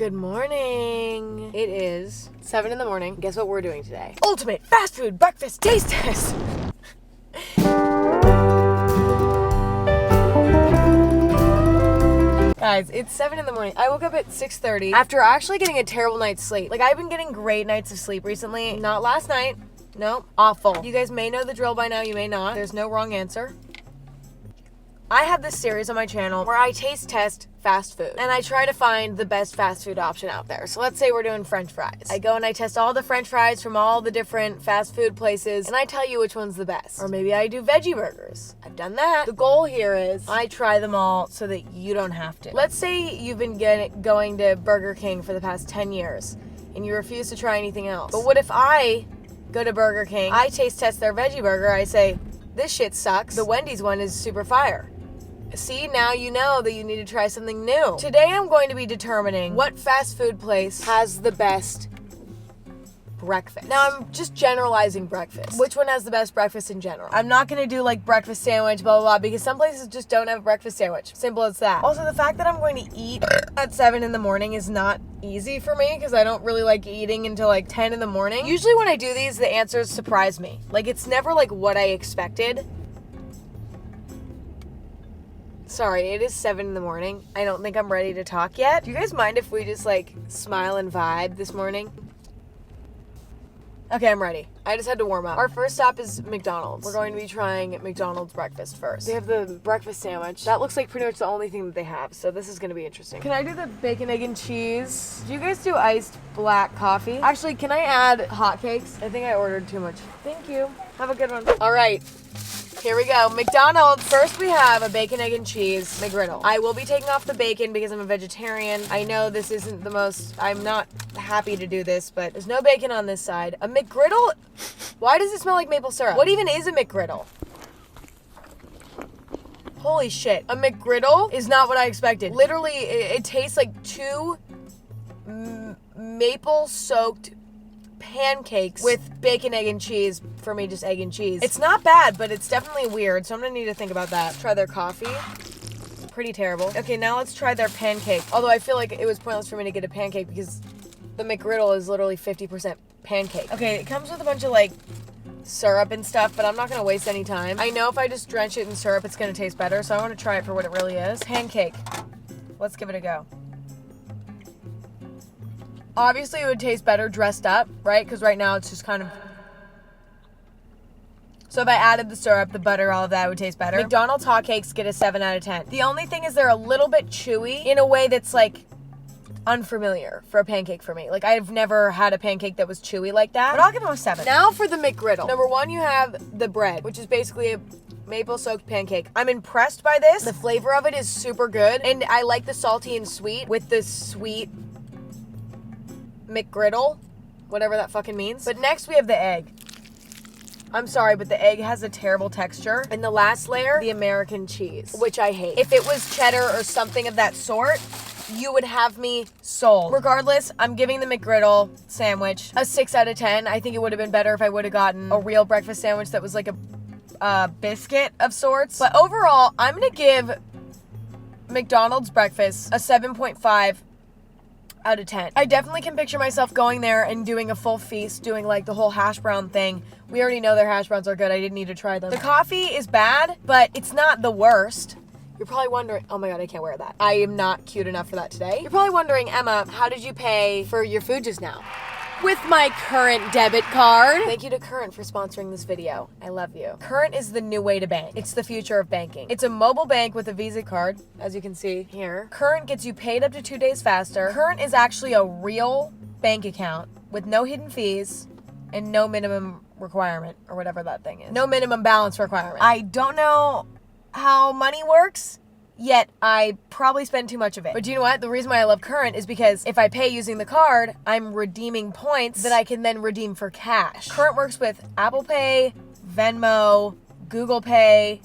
Good morning. It is 7 in the morning. Guess what we're doing today? Ultimate fast food breakfast taste test. Guys, it's 7 in the morning. I woke up at 6:30 after actually getting a terrible night's sleep. Like, I've been getting great nights of sleep recently. Not last night. Nope. Awful. You guys may know the drill by now. You may not. There's no wrong answer. I have this series on my channel where I taste test fast food. And I try to find the best fast food option out there. So let's say we're doing French fries. I go and I test all the French fries from all the different fast food places, and I tell you which one's the best. Or maybe I do veggie burgers. I've done that. The goal here is I try them all so that you don't have to. Let's say you've been going to Burger King for the past 10 years, and you refuse to try anything else. But what if I go to Burger King, I taste test their veggie burger, I say, this shit sucks. The Wendy's one is super fire. See, now you know that you need to try something new. Today I'm going to be determining what fast food place has the best breakfast. Now I'm just generalizing breakfast. Which one has the best breakfast in general? I'm not gonna do like breakfast sandwich, blah, blah, blah, because some places just don't have a breakfast sandwich. Simple as that. Also, the fact that I'm going to eat at 7 in the morning is not easy for me because I don't really like eating until like 10 in the morning. Usually when I do these, the answers surprise me. Like, it's never like what I expected. Sorry, it is 7 in the morning. I don't think I'm ready to talk yet. Do you guys mind if we just like smile and vibe this morning? Okay, I'm ready. I just had to warm up. Our first stop is McDonald's. We're going to be trying McDonald's breakfast first. They have the breakfast sandwich. That looks like pretty much the only thing that they have, so this is gonna be interesting. Can I do the bacon, egg, and cheese? Do you guys do iced black coffee? Actually, can I add hotcakes? I think I ordered too much. Thank you. Have a good one. All right. Here we go. McDonald's. First we have a bacon, egg, and cheese McGriddle. I will be taking off the bacon because I'm a vegetarian. I know this isn't the most, I'm not happy to do this, but there's no bacon on this side. A McGriddle? Why does it smell like maple syrup? What even is a McGriddle? Holy shit. A McGriddle is not what I expected. Literally, it tastes like two maple-soaked pancakes with bacon, egg, and cheese. For me, just egg and cheese. It's not bad, but it's definitely weird, so I'm gonna need to think about that. Try their coffee. Pretty terrible. Okay, now let's try their pancake. Although I feel like it was pointless for me to get a pancake because the McGriddle is literally 50% pancake. Okay, it comes with a bunch of like syrup and stuff, but I'm not gonna waste any time. I know if I just drench it in syrup, it's gonna taste better, so I wanna try it for what it really is. Pancake. Let's give it a go. Obviously, it would taste better dressed up, right? Because right now it's just kind of... So if I added the syrup, the butter, all of that, it would taste better. McDonald's hotcakes get a 7 out of 10. The only thing is they're a little bit chewy in a way that's like unfamiliar for a pancake for me. Like, I've never had a pancake that was chewy like that, but I'll give them a 7. Now for the McGriddle. Number one, you have the bread, which is basically a maple-soaked pancake. I'm impressed by this. The flavor of it is super good, and I like the salty and sweet with the sweet McGriddle, whatever that fucking means. But next we have the egg. I'm sorry, but the egg has a terrible texture. And the last layer, the American cheese, which I hate. If it was cheddar or something of that sort, you would have me sold. Regardless, I'm giving the McGriddle sandwich a 6 out of 10. I think it would have been better if I would have gotten a real breakfast sandwich that was like a biscuit of sorts. But overall, I'm gonna give McDonald's breakfast a 7.5 out of 10. I definitely can picture myself going there and doing a full feast, doing like the whole hash brown thing. We already know their hash browns are good. I didn't need to try them. The coffee is bad, but it's not the worst. You're probably wondering, oh my God, I can't wear that. I am not cute enough for that today. You're probably wondering, Emma, how did you pay for your food just now? With my Current debit card. Thank you to Current for sponsoring this video. I love you. Current is the new way to bank. It's the future of banking. It's a mobile bank with a Visa card, as you can see here. Current gets you paid up to 2 days faster. Current is actually a real bank account with no hidden fees and no minimum requirement, or whatever that thing is. No minimum balance requirement. I don't know how money works, yet I probably spend too much of it. But do you know what? The reason why I love Current is because if I pay using the card, I'm redeeming points that I can then redeem for cash. Current works with Apple Pay, Venmo, Google Pay,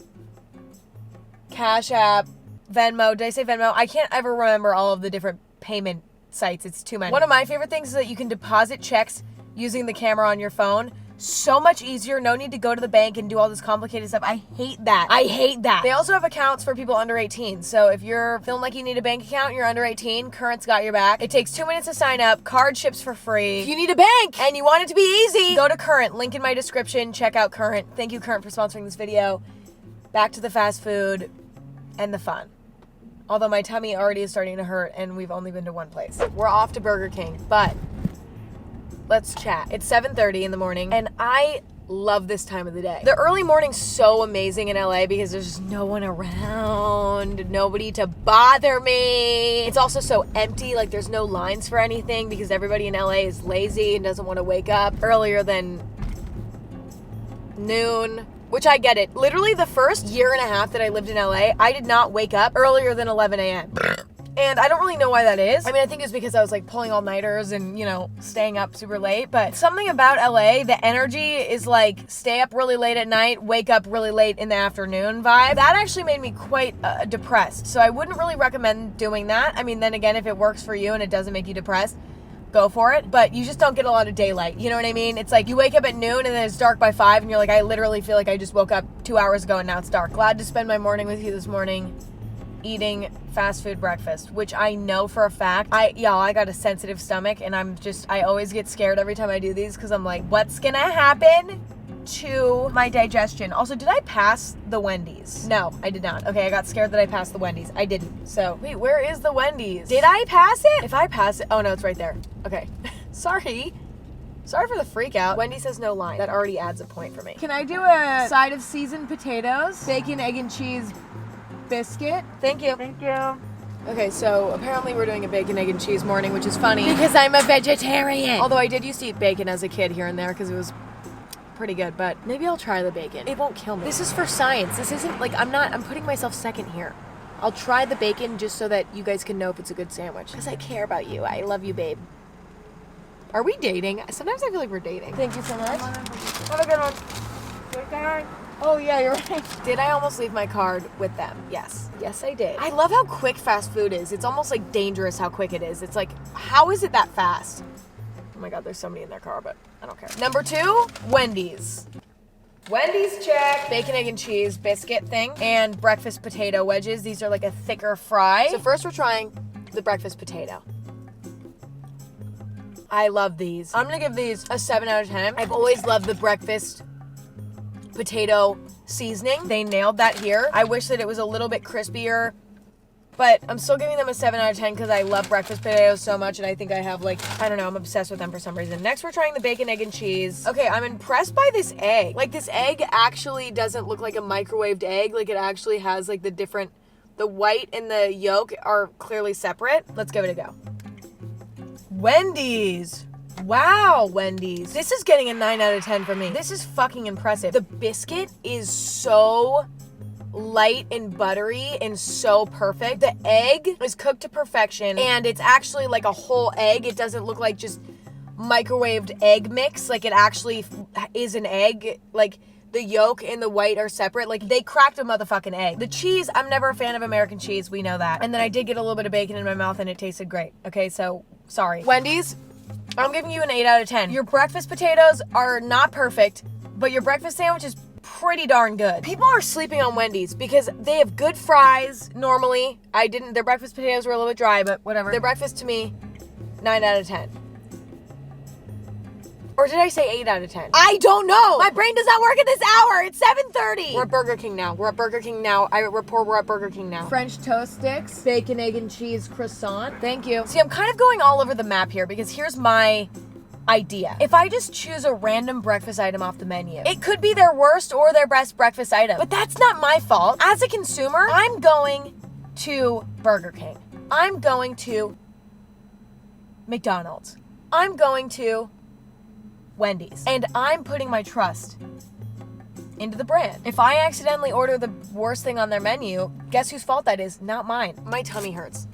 Cash App, Venmo. Did I say Venmo? I can't ever remember all of the different payment sites. It's too many. One of my favorite things is that you can deposit checks using the camera on your phone. So much easier. No need to go to the bank and do all this complicated stuff. I hate that. I hate that. They also have accounts for people under 18. So if you're feeling like you need a bank account, you're under 18, Current's got your back. It takes 2 minutes to sign up. Card ships for free. If you need a bank and you want it to be easy, go to Current. Link in my description. Check out Current. Thank you, Current, for sponsoring this video. Back to the fast food and the fun. Although my tummy already is starting to hurt and we've only been to one place. We're off to Burger King, but let's chat. It's 7:30 in the morning and I love this time of the day. The early morning's so amazing in LA because there's just no one around, nobody to bother me. It's also so empty, like there's no lines for anything because everybody in LA is lazy and doesn't want to wake up earlier than noon, which I get it. Literally the first year and a half that I lived in LA, I did not wake up earlier than 11 a.m. And I don't really know why that is. I mean, I think it's because I was like pulling all-nighters and, you know, staying up super late. But something about LA, the energy is like stay up really late at night, wake up really late in the afternoon vibe. That actually made me quite depressed. So I wouldn't really recommend doing that. I mean, then again, if it works for you and it doesn't make you depressed, go for it. But you just don't get a lot of daylight. You know what I mean? It's like you wake up at noon and then it's dark by 5 and you're like, I literally feel like I just woke up 2 hours ago and now it's dark. Glad to spend my morning with you this morning eating fast food breakfast, which I know for a fact. I got a sensitive stomach and I always get scared every time I do these because I'm like, what's gonna happen to my digestion? Also, did I pass the Wendy's? No, I did not. Okay, I got scared that I passed the Wendy's. I didn't. So, wait, where is the Wendy's? Did I pass it? If I pass it, oh no, it's right there. Okay, sorry for the freak out. Wendy's has no line. That already adds a point for me. Can I do a side of seasoned potatoes, bacon, egg, and cheese biscuit? Thank you. Thank you. Okay, so apparently we're doing a bacon, egg, and cheese morning, which is funny because I'm a vegetarian. Although I did used to eat bacon as a kid here and there because it was pretty good, but maybe I'll try the bacon. It won't kill me. This is for science. This isn't like, I'm putting myself second here. I'll try the bacon just so that you guys can know if it's a good sandwich because I care about you. I love you, babe. Are we dating? Sometimes I feel like we're dating. Thank you so much. Have a good one. Good guy. Oh yeah, you're right. Did I almost leave my card with them? Yes. Yes, I did. I love how quick fast food is. It's almost like dangerous how quick it is. It's like, how is it that fast? Oh my God, there's somebody in their car, but I don't care. Number 2, Wendy's. Wendy's check. Bacon, egg, and cheese biscuit thing and breakfast potato wedges. These are like a thicker fry. So first we're trying the breakfast potato. I love these. I'm gonna give these a 7 out of 10. I've always loved the breakfast potato seasoning. They nailed that here. I wish that it was a little bit crispier, but I'm still giving them a 7 out of 10 because I love breakfast potatoes so much and I think I have like, I don't know, I'm obsessed with them for some reason. Next, we're trying the bacon, egg, and cheese. Okay, I'm impressed by this egg. Like this egg actually doesn't look like a microwaved egg. Like it actually has like the white and the yolk are clearly separate. Let's give it a go. Wendy's. Wow, Wendy's. This is getting a 9 out of 10 for me. This is fucking impressive. The biscuit is so light and buttery and so perfect. The egg is cooked to perfection and it's actually like a whole egg. It doesn't look like just microwaved egg mix. Like it actually is an egg. Like the yolk and the white are separate. Like they cracked a motherfucking egg. The cheese, I'm never a fan of American cheese. We know that. And then I did get a little bit of bacon in my mouth and it tasted great. Okay, so sorry. Wendy's, I'm giving you an 8 out of 10. Your breakfast potatoes are not perfect, but your breakfast sandwich is pretty darn good. People are sleeping on Wendy's because they have good fries normally. Their breakfast potatoes were a little bit dry, but whatever. Their breakfast to me, 9 out of 10. Or did I say 8 out of 10? I don't know. My brain does not work at this hour. It's 7:30. We're at Burger King now. We're at Burger King now. I report we're at Burger King now. French toast sticks, bacon, egg, and cheese croissant. Thank you. See, I'm kind of going all over the map here because here's my idea. If I just choose a random breakfast item off the menu, it could be their worst or their best breakfast item. But that's not my fault. As a consumer, I'm going to Burger King. I'm going to McDonald's. I'm going to Wendy's. And I'm putting my trust into the brand. If I accidentally order the worst thing on their menu, guess whose fault that is? Not mine. My tummy hurts.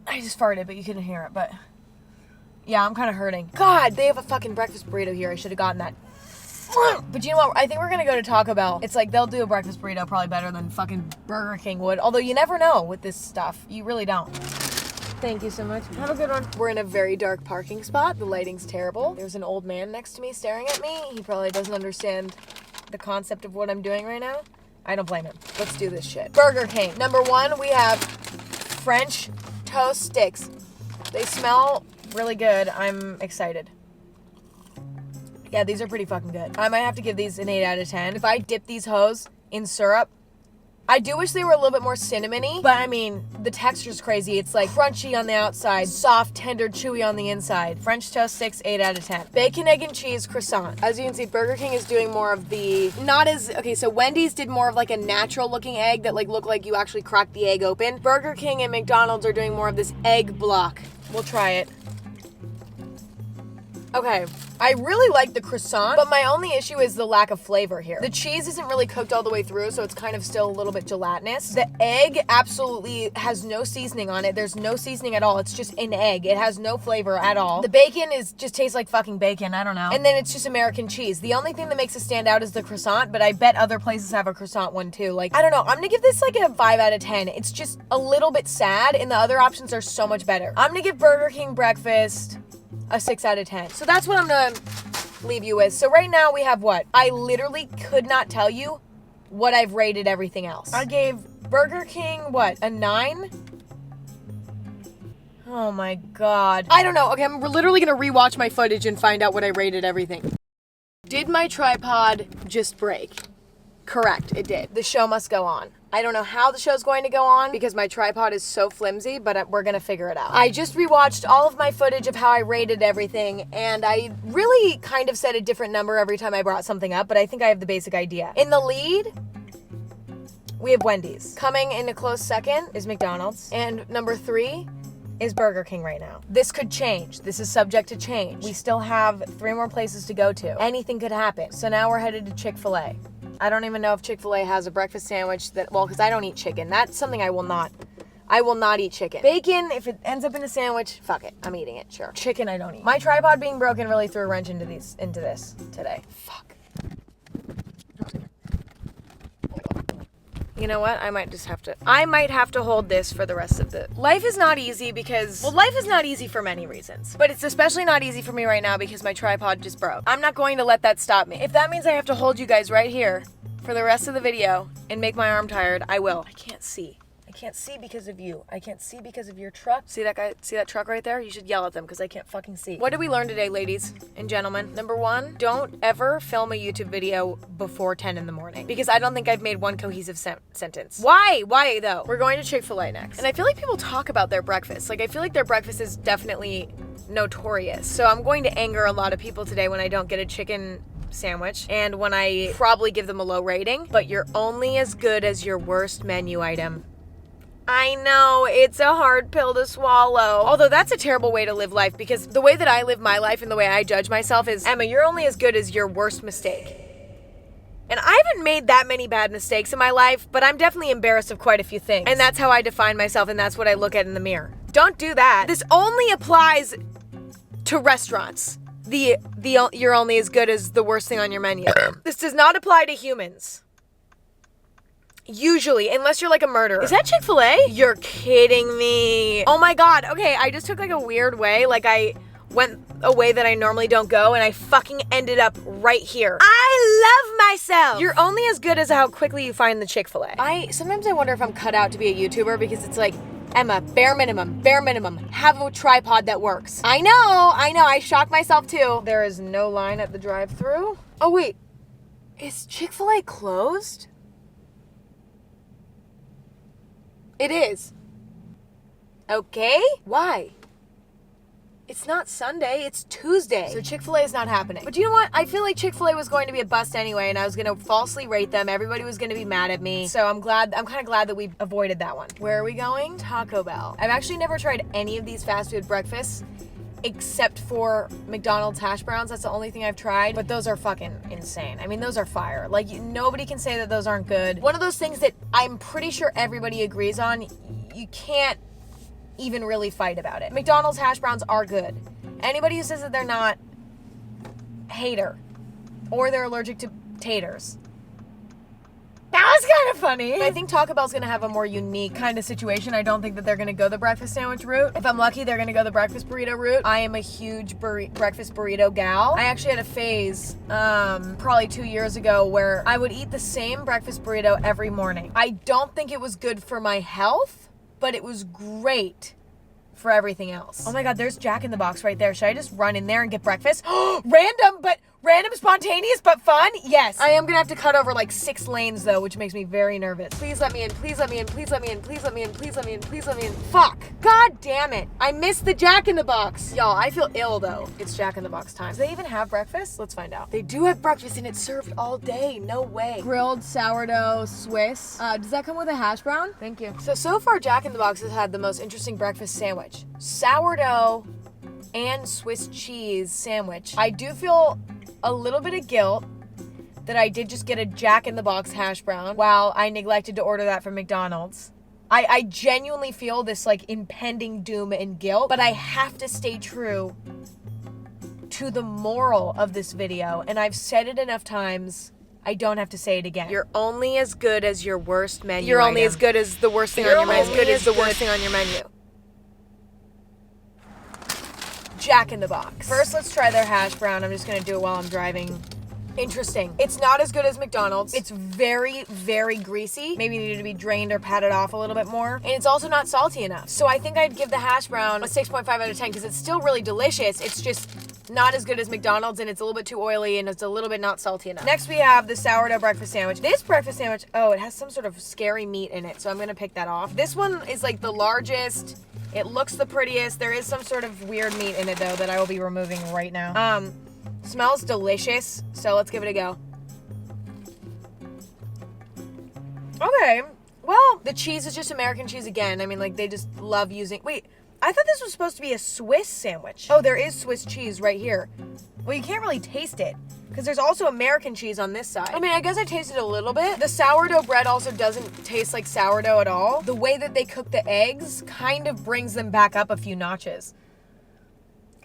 I just farted, but you couldn't hear it, but yeah, I'm kind of hurting. God, they have a fucking breakfast burrito here. I should have gotten that. But you know what? I think we're gonna go to Taco Bell. It's like they'll do a breakfast burrito probably better than fucking Burger King would. Although you never know with this stuff. You really don't. Thank you so much. Have a good one. We're in a very dark parking spot. The lighting's terrible. There's an old man next to me staring at me. He probably doesn't understand the concept of what I'm doing right now. I don't blame him. Let's do this shit. Burger King. Number 1, we have French toast sticks. They smell really good. I'm excited. Yeah, these are pretty fucking good. I might have to give these an 8 out of 10. If I dip these hoes in syrup, I do wish they were a little bit more cinnamony, but I mean, the texture's crazy. It's like crunchy on the outside, soft, tender, chewy on the inside. French toast sticks, 8 out of 10. Bacon, egg, and cheese croissant. As you can see, Burger King is doing more of the, okay, so Wendy's did more of like a natural looking egg that like looked like you actually cracked the egg open. Burger King and McDonald's are doing more of this egg block. We'll try it. Okay, I really like the croissant, but my only issue is the lack of flavor here. The cheese isn't really cooked all the way through, so it's kind of still a little bit gelatinous. The egg absolutely has no seasoning on it. There's no seasoning at all. It's just an egg. It has no flavor at all. The bacon just tastes like fucking bacon. I don't know. And then it's just American cheese. The only thing that makes it stand out is the croissant, but I bet other places have a croissant one too. Like, I don't know. I'm gonna give this like a 5 out of 10. It's just a little bit sad, and the other options are so much better. I'm gonna give Burger King breakfast a 6 out of 10. So that's what I'm gonna leave you with. So right now we have what? I literally could not tell you what I've rated everything else. I gave Burger King, what, a 9? Oh my God. I don't know. Okay, I'm literally gonna rewatch my footage and find out what I rated everything. Did my tripod just break? Correct, it did. The show must go on. I don't know how the show's going to go on because my tripod is so flimsy, but we're gonna figure it out. I just rewatched all of my footage of how I rated everything, and I really kind of said a different number every time I brought something up, but I think I have the basic idea. In the lead, we have Wendy's. Coming in a close second is McDonald's, and number 3 is Burger King right now. This could change. This is subject to change. We still have 3 more places to go to. Anything could happen. So now we're headed to Chick-fil-A. I don't even know if Chick-fil-A has a breakfast sandwich that, well, because I don't eat chicken. That's something I will not eat chicken. Bacon, if it ends up in a sandwich, fuck it. I'm eating it, sure. Chicken, I don't eat. My tripod being broken really threw a wrench into this today. Fuck. You know what? I might have to hold this for the rest of the... Life is not easy because... Well, life is not easy for many reasons. But it's especially not easy for me right now because my tripod just broke. I'm not going to let that stop me. If that means I have to hold you guys right here for the rest of the video and make my arm tired, I will. I can't see. I can't see because of you. I can't see because of your truck. See that guy? See that truck right there? You should yell at them because I can't fucking see. What did we learn today, ladies and gentlemen? Number 1, don't ever film a YouTube video before 10 in the morning because I don't think I've made one cohesive sentence. Why? Why though? We're going to Chick-fil-A next. And I feel like people talk about their breakfast. Like, I feel like their breakfast is definitely notorious. So I'm going to anger a lot of people today when I don't get a chicken sandwich and when I probably give them a low rating, but you're only as good as your worst menu item. I know, it's a hard pill to swallow. Although that's a terrible way to live life because the way that I live my life and the way I judge myself is, Emma, you're only as good as your worst mistake. And I haven't made that many bad mistakes in my life, but I'm definitely embarrassed of quite a few things. And that's how I define myself, and that's what I look at in the mirror. Don't do that. This only applies to restaurants. You're only as good as the worst thing on your menu. This does not apply to humans. Usually, unless you're like a murderer. Is that Chick-fil-A? You're kidding me. Oh my God. Okay, I just took like a weird way. Like I went a way that I normally don't go and I fucking ended up right here. I love myself. You're only as good as how quickly you find the Chick-fil-A. Sometimes I wonder if I'm cut out to be a YouTuber because it's like, Emma, bare minimum, have a tripod that works. I know, I shock myself too. There is no line at the drive-thru. Oh wait, is Chick-fil-A closed? It is. Okay. Why? It's not Sunday, it's Tuesday. So Chick-fil-A is not happening. But you know what? I feel like Chick-fil-A was going to be a bust anyway, and I was gonna falsely rate them. Everybody was gonna be mad at me. So I'm kind of glad that we avoided that one. Where are we going? Taco Bell. I've actually never tried any of these fast food breakfasts except for McDonald's hash browns. That's the only thing I've tried, but those are fucking insane. I mean, those are fire. Like, nobody can say that those aren't good. One of those things that I'm pretty sure everybody agrees on, you can't even really fight about it. McDonald's hash browns are good. Anybody who says that they're not, hater. Or they're allergic to taters. That was kind of funny. I think Taco Bell's gonna have a more unique kind of situation. I don't think that they're gonna go the breakfast sandwich route. If I'm lucky, they're gonna go the breakfast burrito route. I am a huge breakfast burrito gal. I actually had a phase, probably 2 years ago, where I would eat the same breakfast burrito every morning. I don't think it was good for my health, but it was great for everything else. Oh my God, there's Jack in the Box right there. Should I just run in there and get breakfast? Random, spontaneous, but fun? Yes. I am gonna have to cut over like 6 lanes though, which makes me very nervous. Please let me in, please let me in, please let me in, please let me in, please let me in, please let me in. Fuck. God damn it. I missed the Jack in the Box. Y'all, I feel ill though. It's Jack in the Box time. Do they even have breakfast? Let's find out. They do have breakfast and it's served all day. No way. Grilled sourdough Swiss. Does that come with a hash brown? Thank you. So far Jack in the Box has had the most interesting breakfast sandwich. Sourdough and Swiss cheese sandwich. I do feel a little bit of guilt that I did just get a Jack in the Box hash brown while I neglected to order that from McDonald's. I genuinely feel this like impending doom and guilt, but I have to stay true to the moral of this video, and I've said it enough times, I don't have to say it again. You're only as good as your worst menu. You're only as good as the worst thing on your menu. As good as the worst thing on your menu. Jack in the Box. First, let's try their hash brown. I'm just gonna do it while I'm driving. Interesting. It's not as good as McDonald's. It's very, very greasy. Maybe needed to be drained or patted off a little bit more. And it's also not salty enough. So I think I'd give the hash brown a 6.5 out of 10 because it's still really delicious. It's just not as good as McDonald's and it's a little bit too oily and it's a little bit not salty enough. Next we have the sourdough breakfast sandwich. This breakfast sandwich, oh, it has some sort of scary meat in it. So I'm gonna pick that off. This one is like the largest. It looks the prettiest. There is some sort of weird meat in it though that I will be removing right now. Smells delicious, so let's give it a go. Okay, well, the cheese is just American cheese again. I mean, like, they just love using... Wait, I thought this was supposed to be a Swiss sandwich. Oh, there is Swiss cheese right here. Well, you can't really taste it, because there's also American cheese on this side. I mean, I guess I tasted a little bit. The sourdough bread also doesn't taste like sourdough at all. The way that they cook the eggs kind of brings them back up a few notches.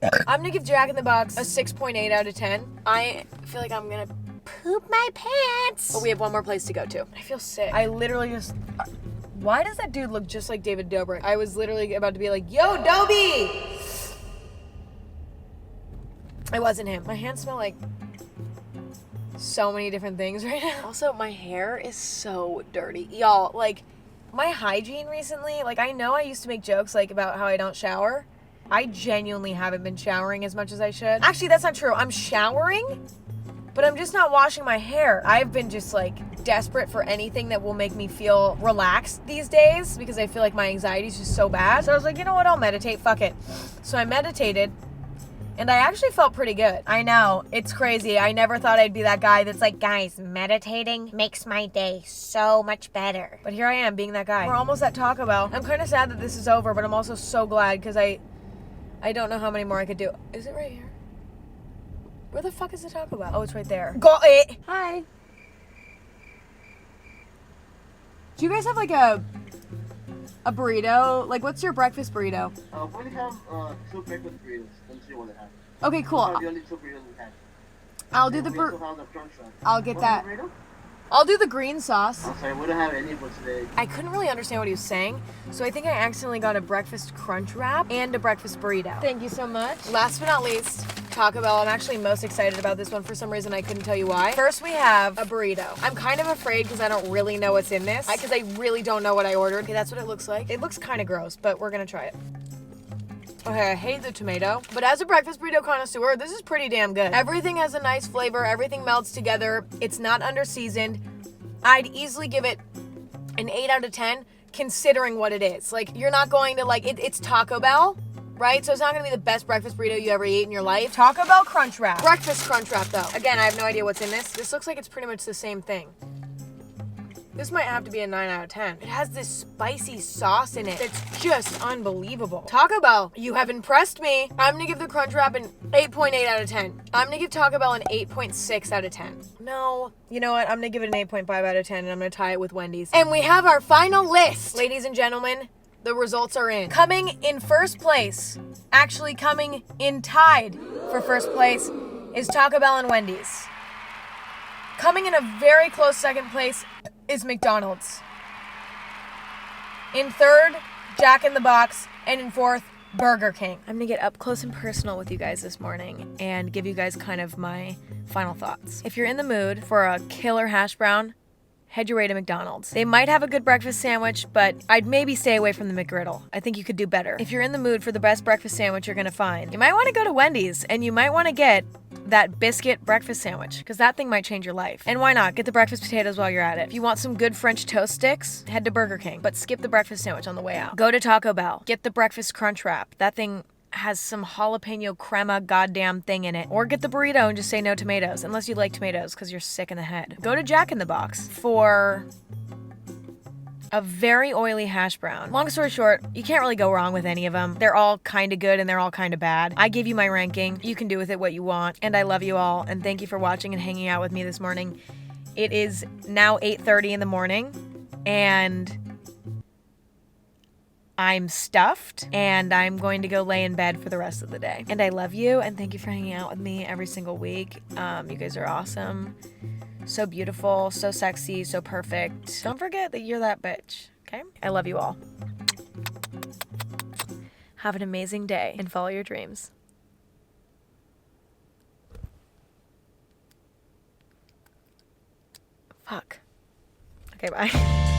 I'm gonna give Jack in the Box a 6.8 out of 10. I feel like I'm gonna poop my pants. But we have one more place to go to. I feel sick. I literally just... Why does that dude look just like David Dobrik? I was literally about to be like, yo, Dobie! It wasn't him. My hands smell like so many different things right now. Also, my hair is so dirty. Y'all, like, my hygiene recently, like, I know I used to make jokes, like, about how I don't shower. I genuinely haven't been showering as much as I should. Actually, that's not true. I'm showering, but I'm just not washing my hair. I've been just like desperate for anything that will make me feel relaxed these days because I feel like my anxiety is just so bad. So I was like, you know what? I'll meditate. Fuck it. So I meditated and I actually felt pretty good. I know. It's crazy. I never thought I'd be that guy that's like, guys, meditating makes my day so much better. But here I am being that guy. We're almost at Taco Bell. I'm kind of sad that this is over, but I'm also so glad because I don't know how many more I could do. Is it right here? Where the fuck is the Taco Bell? Oh, it's right there. Got it! Hi. Do you guys have like a burrito? Like, what's your breakfast burrito? We have 2 breakfast burritos. Let's see what they have. Okay, cool. These are the only 2 burritos we have. I'll do the We also have the crunch wrap. I'll get Want that. the burrito? I'll do the green sauce. I'm sorry, we don't have any for today. I couldn't really understand what he was saying, so I think I accidentally got a breakfast crunch wrap and a breakfast burrito. Thank you so much. Last but not least, Taco Bell. I'm actually most excited about this one for some reason. I couldn't tell you why. First, we have a burrito. I'm kind of afraid because I don't really know what's in this. Because I really don't know what I ordered. Okay, that's what it looks like. It looks kind of gross, but we're gonna try it. Okay, I hate the tomato, but as a breakfast burrito connoisseur, this is pretty damn good. Everything has a nice flavor. Everything melts together. It's not under-seasoned. I'd easily give it an 8 out of 10 considering what it is. Like, you're not going to like, it's Taco Bell, right? So it's not going to be the best breakfast burrito you ever eat in your life. Taco Bell Crunch Wrap. Breakfast Crunch Wrap though. Again, I have no idea what's in this. This looks like it's pretty much the same thing. This might have to be a 9 out of 10. It has this spicy sauce in it that's just unbelievable. Taco Bell, you have impressed me. I'm gonna give the Crunch Wrap an 8.8 out of 10. I'm gonna give Taco Bell an 8.6 out of 10. No, you know what? I'm gonna give it an 8.5 out of 10 and I'm gonna tie it with Wendy's. And we have our final list. Ladies and gentlemen, the results are in. Coming in first place, actually coming in tied for first place, is Taco Bell and Wendy's. Coming in a very close second place is McDonald's. In third, Jack in the Box. And in fourth, Burger King. I'm gonna get up close and personal with you guys this morning and give you guys kind of my final thoughts. If you're in the mood for a killer hash brown, head your way to McDonald's. They might have a good breakfast sandwich, but I'd maybe stay away from the McGriddle. I think you could do better. If you're in the mood for the best breakfast sandwich you're gonna find, you might wanna go to Wendy's and you might wanna get that biscuit breakfast sandwich, because that thing might change your life. And why not? Get the breakfast potatoes while you're at it. If you want some good French toast sticks, head to Burger King, but skip the breakfast sandwich on the way out. Go to Taco Bell. Get the breakfast crunch wrap. That thing has some jalapeno crema goddamn thing in it. Or get the burrito and just say no tomatoes, unless you like tomatoes because you're sick in the head. Go to Jack in the Box for a very oily hash brown. Long story short, you can't really go wrong with any of them. They're all kind of good and they're all kind of bad. I give you my ranking. You can do with it what you want. And I love you all. And thank you for watching and hanging out with me this morning. It is now 8:30 in the morning and I'm stuffed and I'm going to go lay in bed for the rest of the day. And I love you and thank you for hanging out with me every single week. You guys are awesome. So beautiful, so sexy, so perfect. Don't forget that you're that bitch, okay? I love you all. Have an amazing day and follow your dreams. Fuck. Okay, bye.